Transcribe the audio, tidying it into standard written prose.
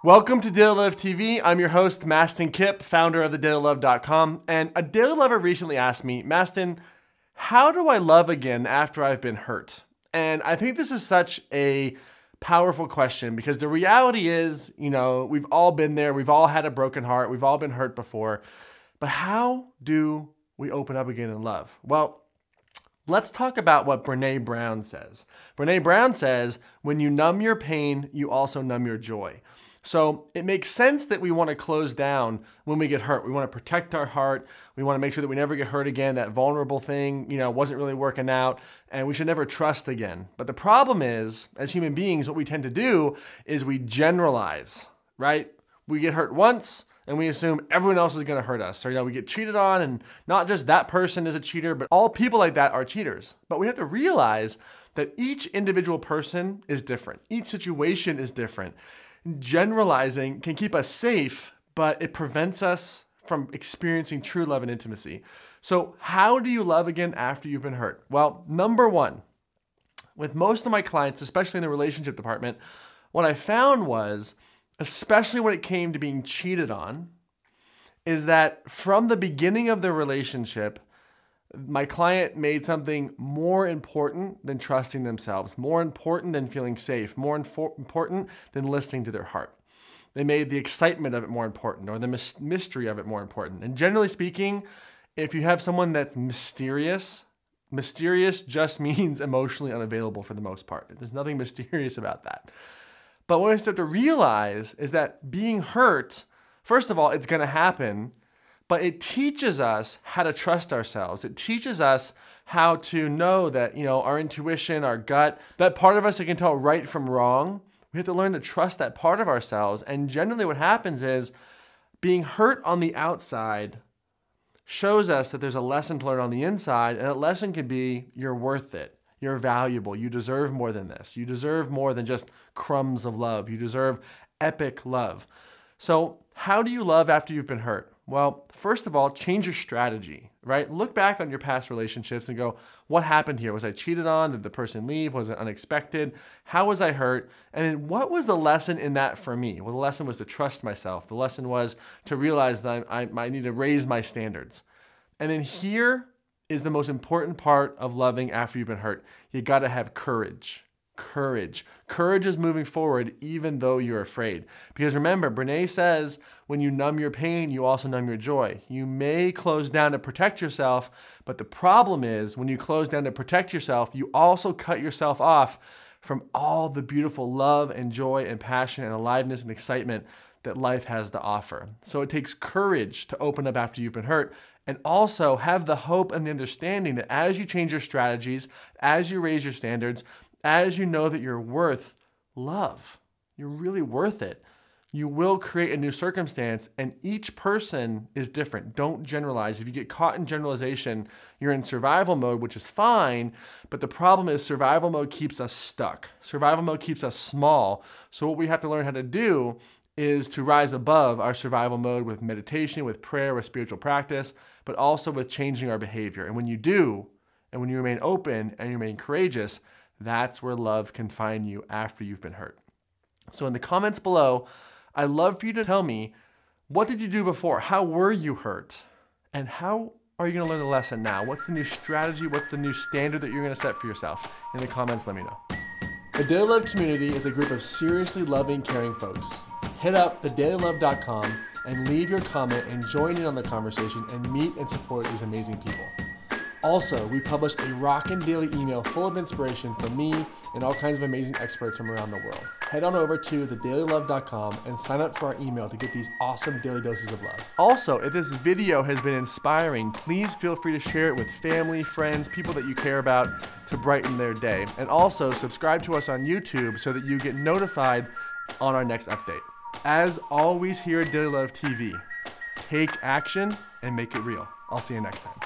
Welcome to Daily Love TV. I'm your host, Mastin Kipp, founder of thedailylove.com. And a daily lover recently asked me, Mastin, how do I love again after I've been hurt? And I think this is such a powerful question because the reality is, we've all been there. We've all had a broken heart. We've all been hurt before. But how do we open up again in love? Well, let's talk about what Brené Brown says. Brené Brown says, when you numb your pain, you also numb your joy. So it makes sense that we want to close down when we get hurt. We want to protect our heart. We want to make sure that we never get hurt again. That vulnerable thing, wasn't really working out, and we should never trust again. But the problem is, as human beings, what we tend to do is we generalize, right? We get hurt once, and we assume everyone else is going to hurt us. Or, we get cheated on, and not just that person is a cheater, but all people like that are cheaters. But we have to realize that each individual person is different. Each situation is different. Generalizing can keep us safe, but it prevents us from experiencing true love and intimacy. So how do you love again after you've been hurt? Well, number one, with most of my clients, especially in the relationship department, what I found was, especially when it came to being cheated on, is that from the beginning of the relationship, my client made something more important than trusting themselves, more important than feeling safe, more important than listening to their heart. They made the excitement of it more important, or the mystery of it more important. And generally speaking, if you have someone that's mysterious just means emotionally unavailable for the most part. There's nothing mysterious about that. But what we start to realize is that being hurt, first of all, it's going to happen. But it teaches us how to trust ourselves. It teaches us how to know that, our intuition, our gut, that part of us that can tell right from wrong, we have to learn to trust that part of ourselves. And generally what happens is being hurt on the outside shows us that there's a lesson to learn on the inside. And that lesson could be, you're worth it. You're valuable. You deserve more than this. You deserve more than just crumbs of love. You deserve epic love. So how do you love after you've been hurt? Well, first of all, change your strategy, right? Look back on your past relationships and go, what happened here? Was I cheated on? Did the person leave? Was it unexpected? How was I hurt? And then what was the lesson in that for me? Well, the lesson was to trust myself. The lesson was to realize that I need to raise my standards. And then here is the most important part of loving after you've been hurt. You got to have courage. Courage. Courage is moving forward even though you're afraid. Because remember, Brené says, when you numb your pain, you also numb your joy. You may close down to protect yourself, but the problem is when you close down to protect yourself, you also cut yourself off from all the beautiful love and joy and passion and aliveness and excitement that life has to offer. So it takes courage to open up after you've been hurt, and also have the hope and the understanding that as you change your strategies, as you raise your standards, as you know that you're worth love, you're really worth it, you will create a new circumstance, and each person is different. Don't generalize. If you get caught in generalization, you're in survival mode, which is fine, but the problem is survival mode keeps us stuck. Survival mode keeps us small. So what we have to learn how to do is to rise above our survival mode with meditation, with prayer, with spiritual practice, but also with changing our behavior. And when you do, and when you remain open and you remain courageous, that's where love can find you after you've been hurt. So in the comments below, I'd love for you to tell me, what did you do before? How were you hurt? And how are you going to learn the lesson now? What's the new strategy? What's the new standard that you're going to set for yourself? In the comments, let me know. The Daily Love community is a group of seriously loving, caring folks. Hit up thedailylove.com and leave your comment and join in on the conversation and meet and support these amazing people. Also, we publish a rockin' daily email full of inspiration from me and all kinds of amazing experts from around the world. Head on over to thedailylove.com and sign up for our email to get these awesome daily doses of love. Also, if this video has been inspiring, please feel free to share it with family, friends, people that you care about to brighten their day. And also, subscribe to us on YouTube so that you get notified on our next update. As always here at Daily Love TV, take action and make it real. I'll see you next time.